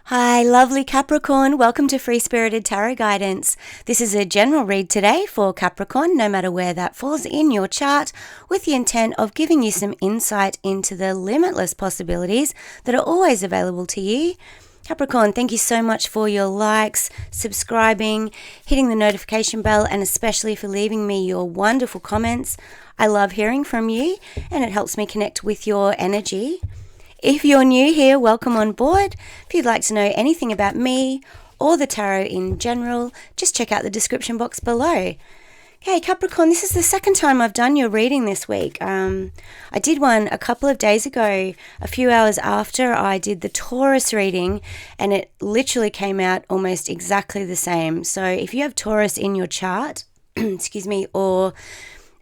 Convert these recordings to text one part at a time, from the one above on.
Hi, lovely Capricorn. Welcome to Free Spirited Tarot Guidance. This is a general read today for Capricorn, no matter where that falls in your chart, with the intent of giving you some insight into the limitless possibilities that are always available to you. Capricorn, thank you so much for your likes, subscribing, hitting the notification bell, and especially for leaving me your wonderful comments. I love hearing from you, and it helps me connect with your energy. If you're new here, welcome on board. If you'd like to know anything about me or the tarot in general, just check out the description box below. Okay, Capricorn, this is the second time I've done your reading this week. I did one a couple of days ago, a few hours after I did the Taurus reading, and it literally came out almost exactly the same. So if you have Taurus in your chart, excuse me, or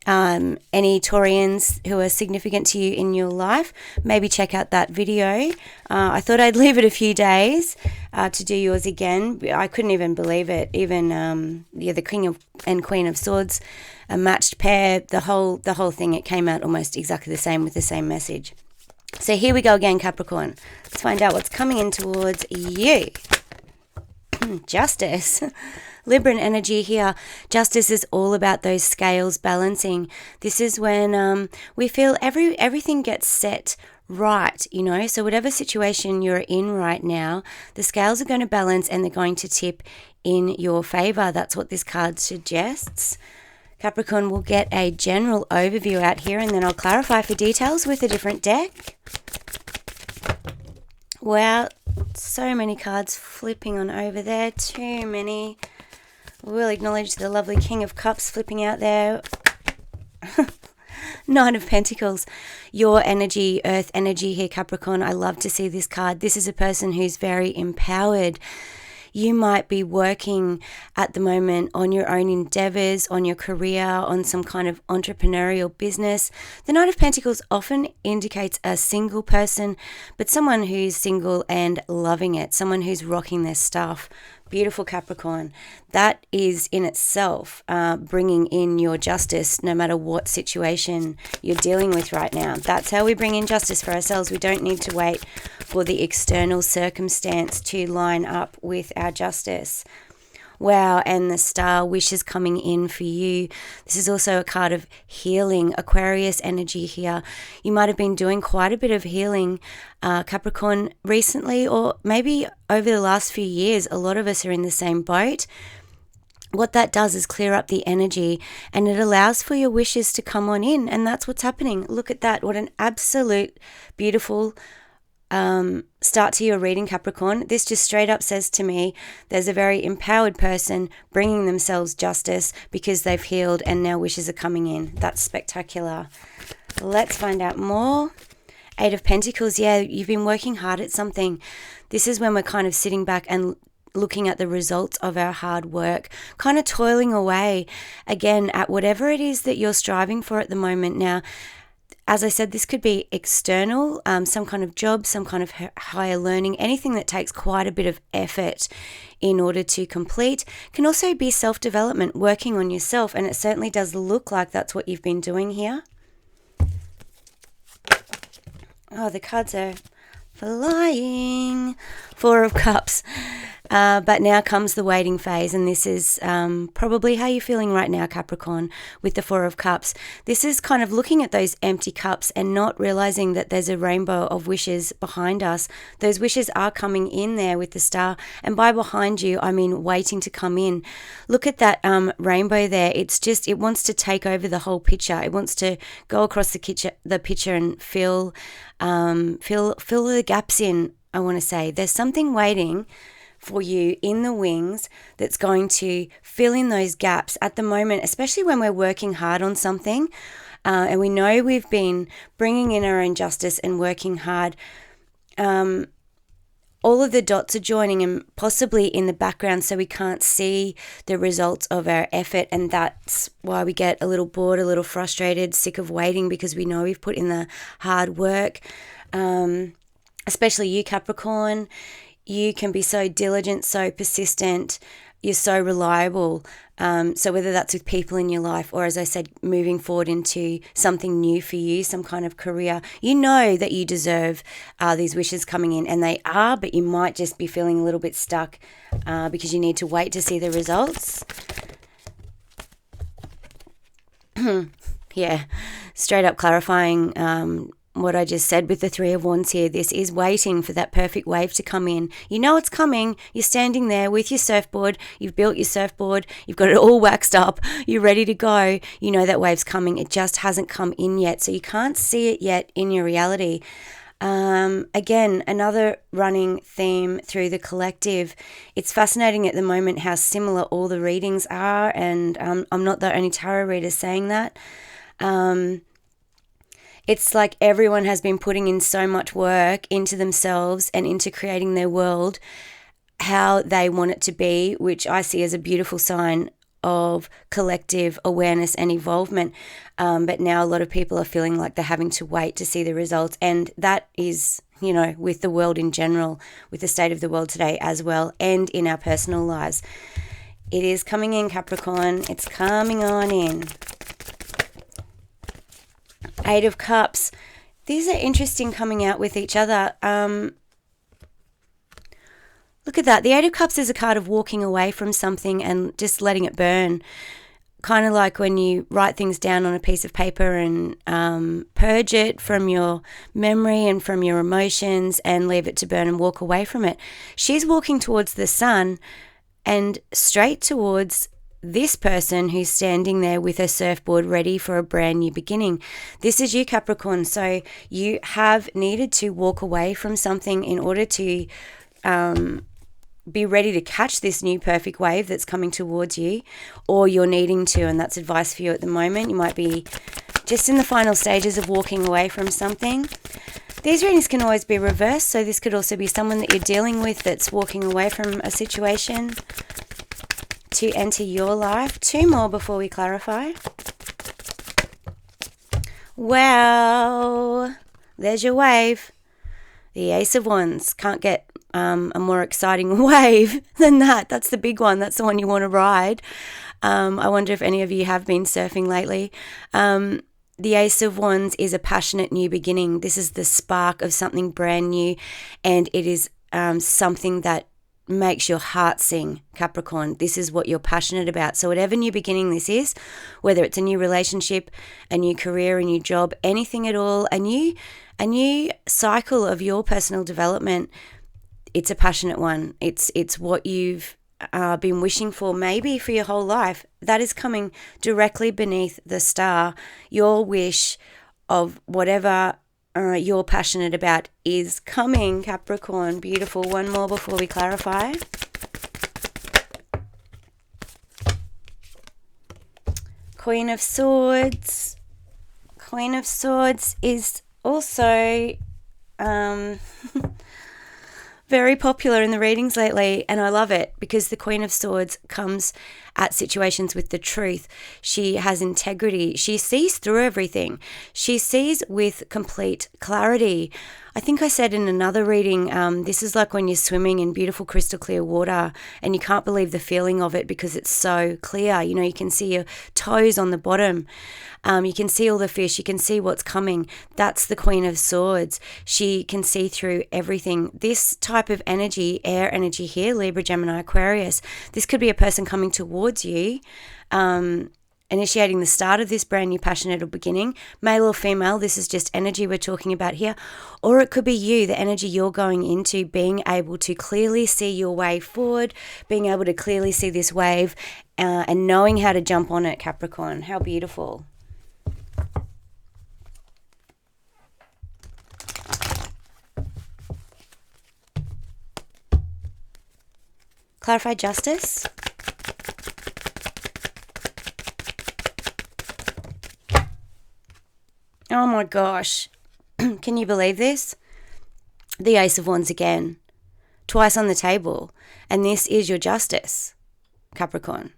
any Taurians who are significant to you in your life, maybe check out that video. I thought I'd leave it a few days to do yours again. I couldn't even believe it. Even the King and Queen of Swords, a matched pair, the whole thing, it came out almost exactly the same with the same message. So here we go again, Capricorn. Let's find out what's coming in towards you. Justice. Libran energy here. Justice is all about those scales balancing. This is when we feel everything gets set right, so whatever situation you're in right now, the scales are going to balance and they're going to tip in your favor. That's what this card suggests. Capricorn, will get a general overview out here and then I'll clarify for details with a different deck. Wow, so many cards flipping on over there. Too many. We'll acknowledge the lovely King of Cups flipping out there. Nine of Pentacles. Your energy, earth energy here, Capricorn. I love to see this card. This is a person who's very empowered. You might be working at the moment on your own endeavors, on your career, on some kind of entrepreneurial business. The Knight of Pentacles often indicates a single person, but someone who's single and loving it, someone who's rocking their stuff. Beautiful, Capricorn. That is in itself bringing in your justice no matter what situation you're dealing with right now. That's how we bring in justice for ourselves. We don't need to wait for the external circumstance to line up with our justice. Wow, and the star wishes coming in for you. This is also a card of healing, Aquarius energy here. You might have been doing quite a bit of healing, Capricorn, recently, or maybe over the last few years. A lot of us are in the same boat. What that does is clear up the energy and it allows for your wishes to come on in, and that's what's happening. Look at that. What an absolute beautiful start to your reading, Capricorn. This just straight up says to me there's a very empowered person bringing themselves justice because they've healed and now wishes are coming in. That's spectacular. Let's find out more. Eight of Pentacles. Yeah, you've been working hard at something. This is when we're kind of sitting back and looking at the results of our hard work, kind of toiling away again at whatever it is that you're striving for at the moment. Now, as I said, this could be external, some kind of job, some kind of higher learning, anything that takes quite a bit of effort in order to complete. Can also be self-development, working on yourself, and it certainly does look like that's what you've been doing here. Oh, the cards are flying. Four of Cups. But now comes the waiting phase, and this is probably how you're feeling right now, Capricorn, with the Four of Cups. This is kind of looking at those empty cups and not realizing that there's a rainbow of wishes behind us. Those wishes are coming in there with the star, and by behind you, I mean waiting to come in. Look at that rainbow there. It's just, it wants to take over the whole picture. It wants to go across the picture and fill the gaps in, I want to say. There's something waiting for you in the wings that's going to fill in those gaps at the moment, especially when we're working hard on something and we know we've been bringing in our own justice and working hard. All of the dots are joining and possibly in the background, so we can't see the results of our effort, and that's why we get a little bored, a little frustrated, sick of waiting, because we know we've put in the hard work. Especially you, Capricorn. You can be so diligent, so persistent, you're so reliable. So whether that's with people in your life or, as I said, moving forward into something new for you, some kind of career, you know that you deserve these wishes coming in, and they are, but you might just be feeling a little bit stuck because you need to wait to see the results. Yeah, straight up clarifying what I just said with the Three of Wands here. This is waiting for that perfect wave to come in. You know it's coming. You're standing there with your surfboard. You've built your surfboard. You've got it all waxed up. You're ready to go. You know that wave's coming. It just hasn't come in yet. So you can't see it yet in your reality. Again, another running theme through the collective. It's fascinating at the moment how similar all the readings are. And I'm not the only tarot reader saying that. It's like everyone has been putting in so much work into themselves and into creating their world how they want it to be, which I see as a beautiful sign of collective awareness and involvement. But now a lot of people are feeling like they're having to wait to see the results. And that is, you know, with the world in general, with the state of the world today as well, and in our personal lives. It is coming in, Capricorn. It's coming on in. Eight of Cups. These are interesting coming out with each other. Look at that. The Eight of Cups is a card of walking away from something and just letting it burn. Kind of like when you write things down on a piece of paper and purge it from your memory and from your emotions and leave it to burn and walk away from it. She's walking towards the sun and straight towards this person who's standing there with a surfboard ready for a brand new beginning. This is you, Capricorn. So you have needed to walk away from something in order to be ready to catch this new perfect wave that's coming towards you, or you're needing to, and that's advice for you at the moment. You might be just in the final stages of walking away from something. These readings can always be reversed, so this could also be someone that you're dealing with that's walking away from a situation to enter your life. Two more before we clarify. Wow, there's your wave. The Ace of Wands. Can't get a more exciting wave than that. That's the big one. That's the one you want to ride. I wonder if any of you have been surfing lately. The Ace of Wands is a passionate new beginning. This is the spark of something brand new, and it is something that makes your heart sing, Capricorn. This is what you're passionate about. So whatever new beginning this is, whether it's a new relationship, a new career, a new job, anything at all, a new cycle of your personal development, it's a passionate one. It's what you've been wishing for maybe for your whole life. That is coming directly beneath the star. Your wish of whatever you're passionate about is coming, Capricorn. Beautiful. One more before we clarify. Queen of Swords. Queen of Swords is also very popular in the readings lately, and I love it because the Queen of Swords comes at situations with the truth. She has integrity. She sees through everything. She sees with complete clarity. I think I said in another reading, this is like when you're swimming in beautiful crystal clear water and you can't believe the feeling of it because it's so clear. You know, you can see your toes on the bottom. You can see all the fish. You can see what's coming. That's the Queen of Swords. She can see through everything. This type of energy, air energy here, Libra, Gemini, Aquarius, this could be a person coming towards you, initiating the start of this brand new passionate beginning, male or female. This is just energy we're talking about here. Or it could be you, the energy you're going into, being able to clearly see your way forward, being able to clearly see this wave and knowing how to jump on it, Capricorn. How beautiful. Clarify justice. Oh my gosh. Can you believe this? The Ace of Wands again. Twice on the table. And this is your justice, Capricorn.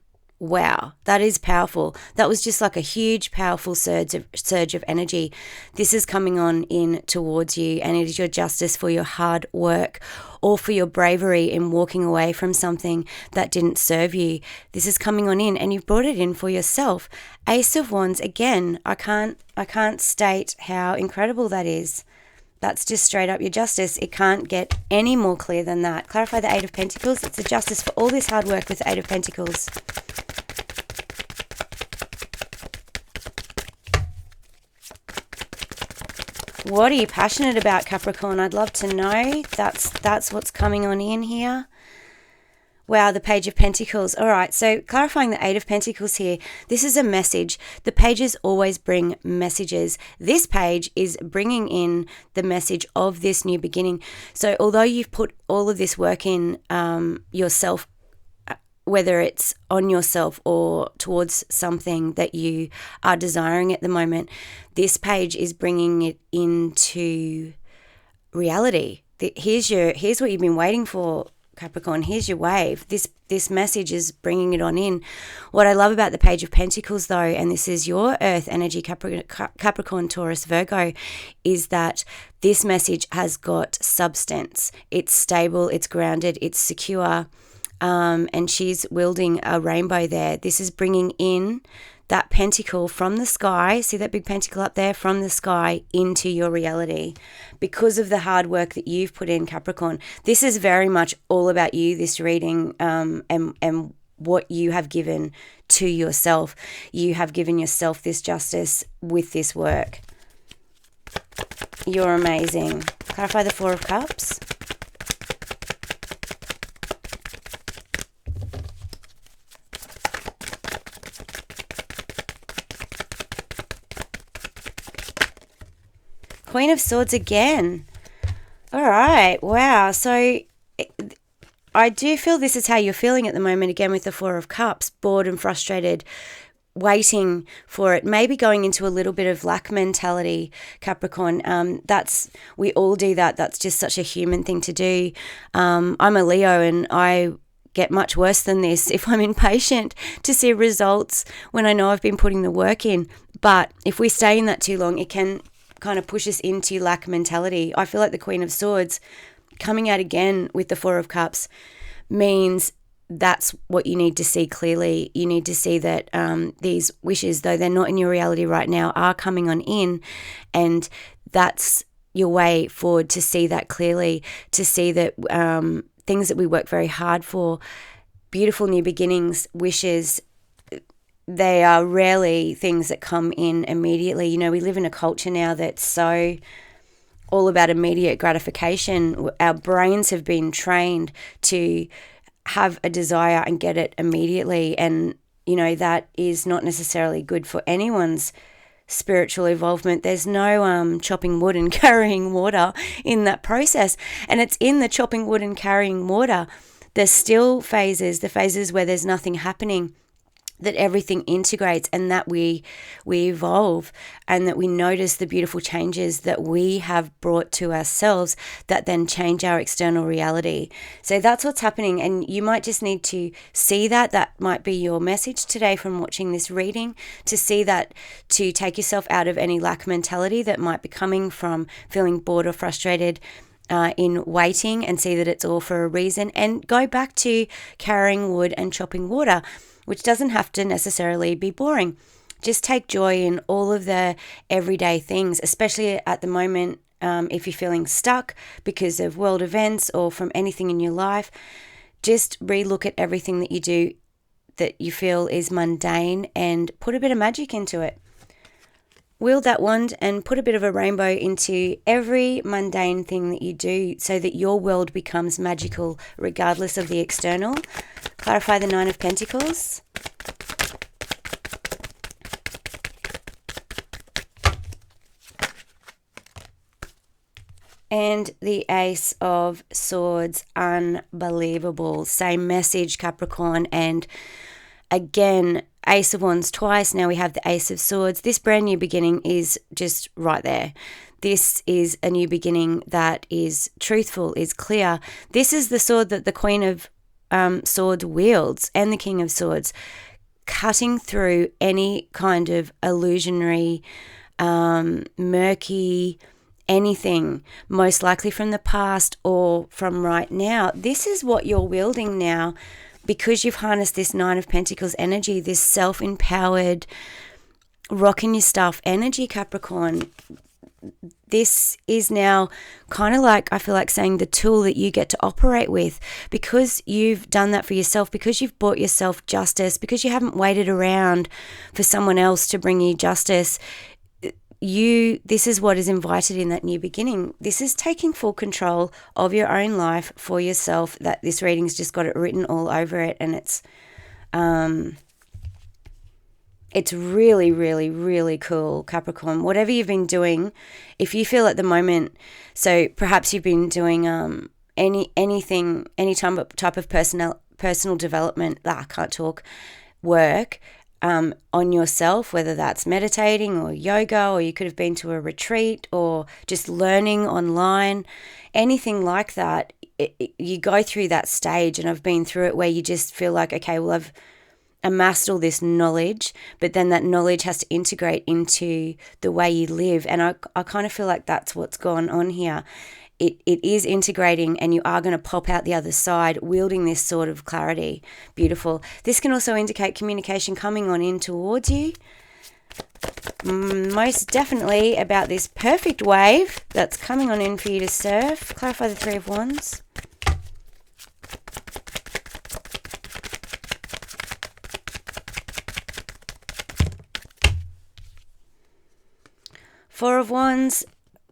Wow, that is powerful. That was just like a huge, powerful surge of energy. This is coming on in towards you, and it is your justice for your hard work or for your bravery in walking away from something that didn't serve you. This is coming on in, and you've brought it in for yourself. Ace of Wands, again, I can't state how incredible that is. That's just straight up your justice. It can't get any more clear than that. Clarify the Eight of Pentacles. It's the justice for all this hard work with the Eight of Pentacles. What are you passionate about, Capricorn? I'd love to know. That's what's coming on in here. Wow, the Page of Pentacles. All right, so clarifying the Eight of Pentacles here. This is a message. The pages always bring messages. This page is bringing in the message of this new beginning. So although you've put all of this work in yourself, whether it's on yourself or towards something that you are desiring at the moment, this page is bringing it into reality. Here's what you've been waiting for, Capricorn. Here's your wave. This message is bringing it on in. What I love about the Page of Pentacles, though, and this is your earth energy, Capricorn, Taurus, Virgo, is that this message has got substance. It's stable, it's grounded, it's secure. And she's wielding a rainbow there. This is bringing in that pentacle from the sky. See that big pentacle up there? From the sky into your reality because of the hard work that you've put in, Capricorn. This is very much all about you, this reading, and what you have given to yourself. You have given yourself this justice with this work. You're amazing. Clarify the Four of Cups. Queen of Swords again. All right. Wow. So I do feel this is how you're feeling at the moment, again with the Four of Cups, bored and frustrated, waiting for it, maybe going into a little bit of lack mentality, Capricorn. We all do that. That's just such a human thing to do. I'm a Leo, and I get much worse than this if I'm impatient to see results when I know I've been putting the work in. But if we stay in that too long, it can kind of push us into lack mentality. I feel like the Queen of Swords coming out again with the Four of Cups means that's what you need to see clearly. You need to see that these wishes, though they're not in your reality right now, are coming on in, and that's your way forward to see that clearly, to see that things that we work very hard for, beautiful new beginnings, wishes, they are rarely things that come in immediately. You know, we live in a culture now that's so all about immediate gratification. Our brains have been trained to have a desire and get it immediately. And, you know, that is not necessarily good for anyone's spiritual involvement. There's no chopping wood and carrying water in that process. And it's in the chopping wood and carrying water, the still phases, the phases where there's nothing happening, that everything integrates, and that we evolve, and that we notice the beautiful changes that we have brought to ourselves that then change our external reality. So that's what's happening, and you might just need to see that. That might be your message today from watching this reading, to see that, to take yourself out of any lack mentality that might be coming from feeling bored or frustrated in waiting, and see that it's all for a reason, and go back to carrying wood and chopping water, which doesn't have to necessarily be boring. Just take joy in all of the everyday things, especially at the moment if you're feeling stuck because of world events or from anything in your life. Just relook at everything that you do that you feel is mundane and put a bit of magic into it. Wield that wand and put a bit of a rainbow into every mundane thing that you do, so that your world becomes magical regardless of the external. Clarify the Nine of Pentacles. And the Ace of Swords. Unbelievable. Same message, Capricorn. And again, Ace of Wands twice. Now we have the Ace of Swords. This brand new beginning is just right there. This is a new beginning that is truthful, is clear. This is the sword that the Queen of Swords wields, and the King of Swords. cutting through any kind of illusionary, murky, anything, most likely from the past or from right now. This is what you're wielding now because you've harnessed this Nine of Pentacles energy, this self-empowered, rocking your stuff energy, Capricorn. This is now kind of like, I feel like saying, the tool that you get to operate with, because you've done that for yourself, because you've brought yourself justice, because you haven't waited around for someone else to bring you justice. This is what is invited in that new beginning. This is taking full control of your own life for yourself. That this reading's just got it written all over it, and it's really, really, really cool, Capricorn. Whatever you've been doing, if you feel at the moment, so perhaps you've been doing any type of personal development, work on yourself, whether that's meditating or yoga, or you could have been to a retreat or just learning online, anything like that. You go through that stage, and I've been through it, where you just feel like, okay, well, I've amassed all this knowledge, but then that knowledge has to integrate into the way you live. And I kind of feel like that's what's gone on here. It is integrating, and you are going to pop out the other side wielding this sort of clarity. Beautiful. This can also indicate communication coming on in towards you. Most definitely about this perfect wave that's coming on in for you to surf. Clarify the Three of Wands. Four of Wands,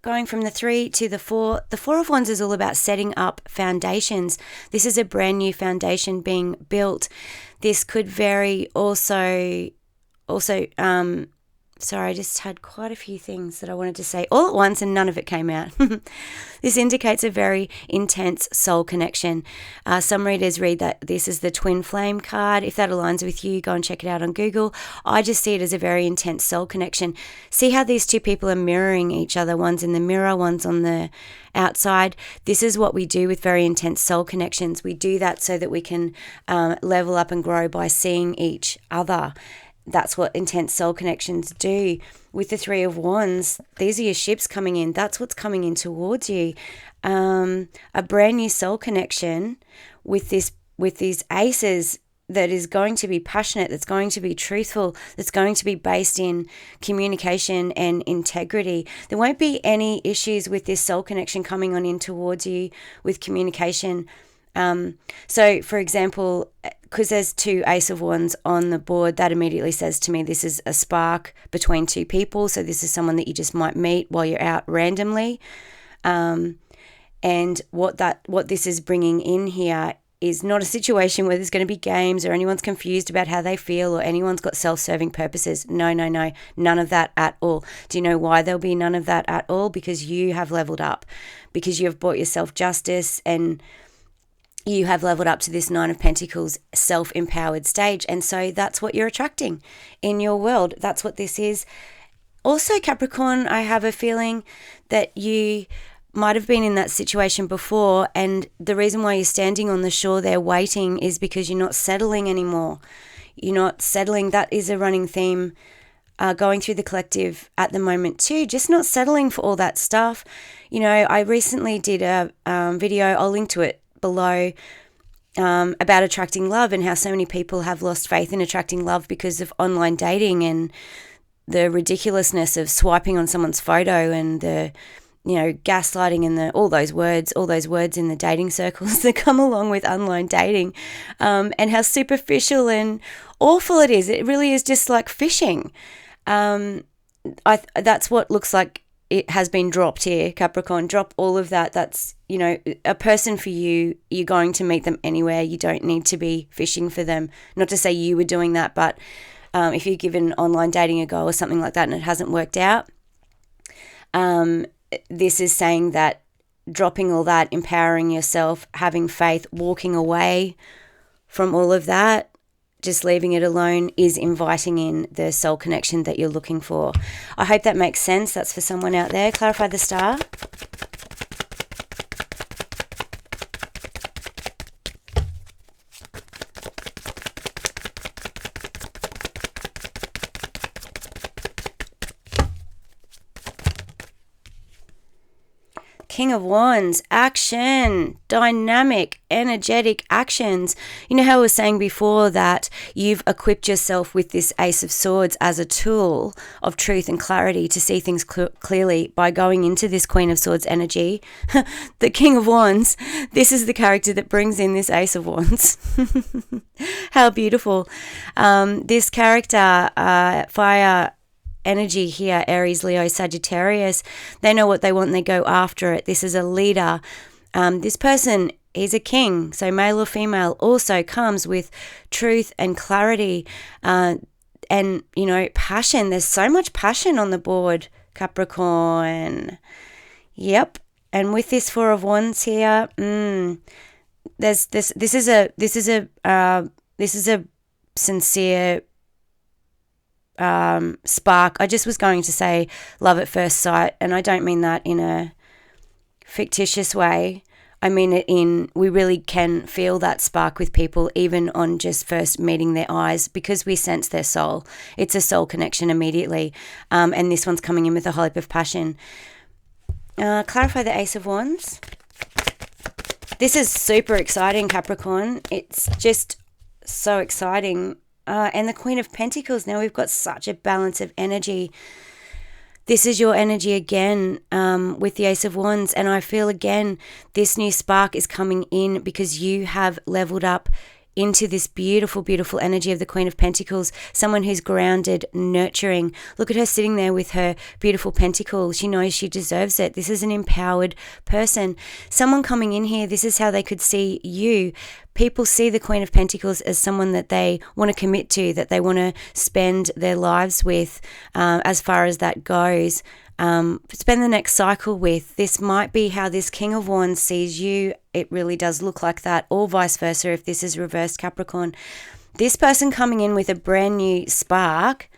going from the 3 to the 4. The Four of Wands is all about setting up foundations. This is a brand new foundation being built. This could vary also, sorry, I just had quite a few things that I wanted to say all at once and none of it came out. This indicates a very intense soul connection. Some readers read that this is the twin flame card. If that aligns with you, go and check it out on Google. I just see it as a very intense soul connection. See how these two people are mirroring each other. One's in the mirror, one's on the outside. This is what we do with very intense soul connections. We do that so that we can level up and grow by seeing each other. That's what intense soul connections do. With the Three of Wands, these are your ships coming in. That's what's coming in towards you. A brand new soul connection with these aces that is going to be passionate, that's going to be truthful, that's going to be based in communication and integrity. There won't be any issues with this soul connection coming on in towards you with communication. So, for example, because there's two Ace of Wands on the board, that immediately says to me this is a spark between two people. So this is someone that you just might meet while you're out randomly. And what this is bringing in here is not a situation where there's going to be games or anyone's confused about how they feel or anyone's got self-serving purposes. No, none of that at all. Do you know why there'll be none of that at all? Because you have leveled up, because you have brought yourself justice, and you have leveled up to this Nine of Pentacles self-empowered stage. And so that's what you're attracting in your world. That's what this is. Also, Capricorn, I have a feeling that you might have been in that situation before, and the reason why you're standing on the shore there waiting is because you're not settling anymore. You're not settling. That is a running theme going through the collective at the moment too, just not settling for all that stuff. You know, I recently did a video, I'll link to it below, about attracting love and how so many people have lost faith in attracting love because of online dating and the ridiculousness of swiping on someone's photo and the, you know, gaslighting and all those words in the dating circles that come along with online dating, and how superficial and awful it is. It really is just like fishing. That's what looks like it has been dropped here, Capricorn. Drop all of that. That's, you know, a person for you. You're going to meet them anywhere. You don't need to be fishing for them. Not to say you were doing that, but if you've given online dating a go or something like that and it hasn't worked out, this is saying that dropping all that, empowering yourself, having faith, walking away from all of that, just leaving it alone, is inviting in the soul connection that you're looking for. I hope that makes sense. That's for someone out there. Clarify the star. King of Wands, action, dynamic, energetic actions. You know how I was saying before that you've equipped yourself with this Ace of Swords as a tool of truth and clarity to see things clearly by going into this Queen of Swords energy. The King of Wands, this is the character that brings in this Ace of Wands. How beautiful. This character, fire energy here, Aries, Leo, Sagittarius, they know what they want and they go after it. This is a leader. This person is a king, so male or female, also comes with truth and clarity and, you know, passion. There's so much passion on the board, Capricorn. Yep. And with this Four of Wands here, this is a sincere spark. I just was going to say love at first sight, and I don't mean that in a fictitious way. I mean it in, we really can feel that spark with people even on just first meeting their eyes, because we sense their soul. It's a soul connection immediately, and this one's coming in with a whole heap of passion. Clarify the Ace of Wands. This is super exciting, Capricorn. It's just so exciting. And the Queen of Pentacles. Now we've got such a balance of energy. This is your energy again, with the Ace of Wands. And I feel again, this new spark is coming in because you have leveled up into this beautiful, beautiful energy of the Queen of Pentacles, someone who's grounded, nurturing. Look at her sitting there with her beautiful pentacle. She knows she deserves it. This is an empowered person. Someone coming in here, this is how they could see you. People see the Queen of Pentacles as someone that they want to commit to, that they want to spend their lives with, as far as that goes. Spend the next cycle with. This might be how this King of Wands sees you. It really does look like that, or vice versa if this is reversed, Capricorn. This person coming in with a brand new spark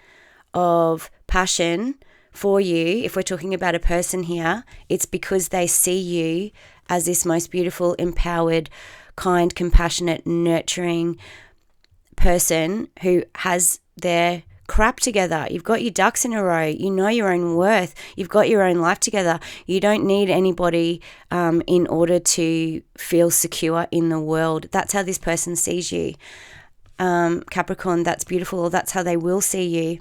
of passion for you, if we're talking about a person here, it's because they see you as this most beautiful, empowered, kind, compassionate, nurturing person who has their crap together. You've got your ducks in a row. You know your own worth. You've got your own life together. You don't need anybody in order to feel secure in the world. That's how this person sees you. Capricorn, that's beautiful. That's how they will see you.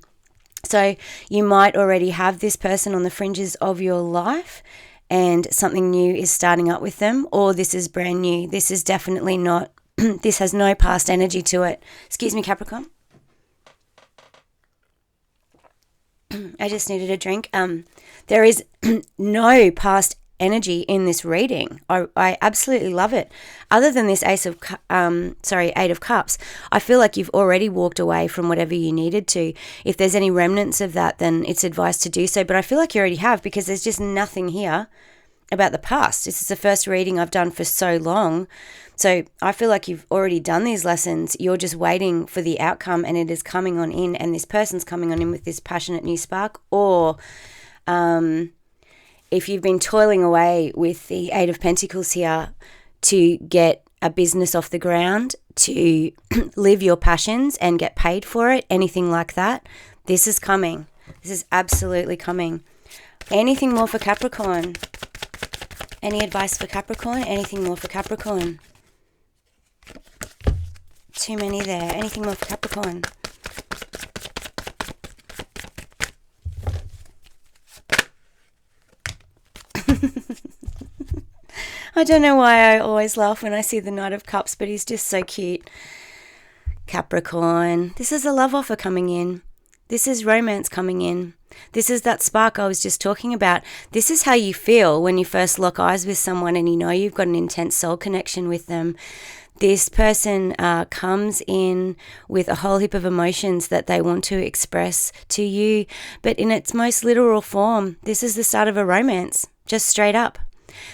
So you might already have this person on the fringes of your life and something new is starting up with them, or this is brand new. This is definitely not, this has no past energy to it. Excuse me, Capricorn. I just needed a drink. There is no past energy in this reading. I absolutely love it. Other than this Eight of Cups, I feel like you've already walked away from whatever you needed to. If there's any remnants of that, then it's advised to do so. But I feel like you already have, because there's just nothing here about the past. This is the first reading I've done for so long. So I feel like you've already done these lessons. You're just waiting for the outcome, and it is coming on in, and this person's coming on in with this passionate new spark. Or if you've been toiling away with the Eight of Pentacles here to get a business off the ground, to live your passions and get paid for it, anything like that, this is coming. This is absolutely coming. Anything more for Capricorn? Any advice for Capricorn? Anything more for Capricorn? Too many there. Anything more for Capricorn? I don't know why I always laugh when I see the Knight of Cups, but he's just so cute. Capricorn. This is a love offer coming in. This is romance coming in. This is that spark I was just talking about. This is how you feel when you first lock eyes with someone and you know you've got an intense soul connection with them. This person comes in with a whole heap of emotions that they want to express to you, but in its most literal form, this is the start of a romance, just straight up.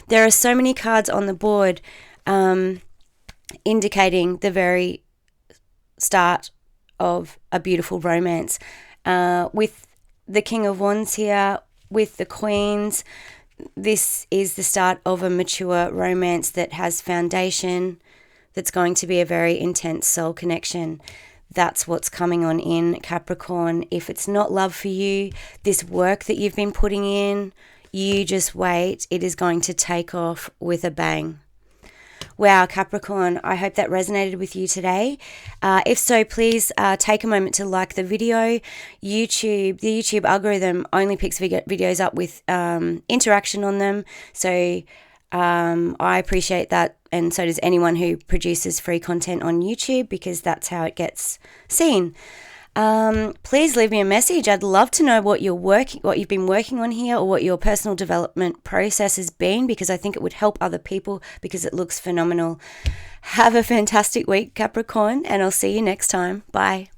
There are so many cards on the board indicating the very start of a beautiful romance. With the King of Wands here, with the Queens, this is the start of a mature romance that has foundation, that's going to be a very intense soul connection. That's what's coming on in, Capricorn. If it's not love for you, this work that you've been putting in, You just wait. It is going to take off with a bang. Wow, Capricorn, I hope that resonated with you today. If so, please take a moment to like the video. The YouTube algorithm only picks videos up with interaction on them. So I appreciate that, and so does anyone who produces free content on YouTube, because that's how it gets seen. Please leave me a message. I'd love to know what you've been working on here, or what your personal development process has been, because I think it would help other people, because it looks phenomenal. Have a fantastic week, Capricorn, and I'll see you next time. Bye.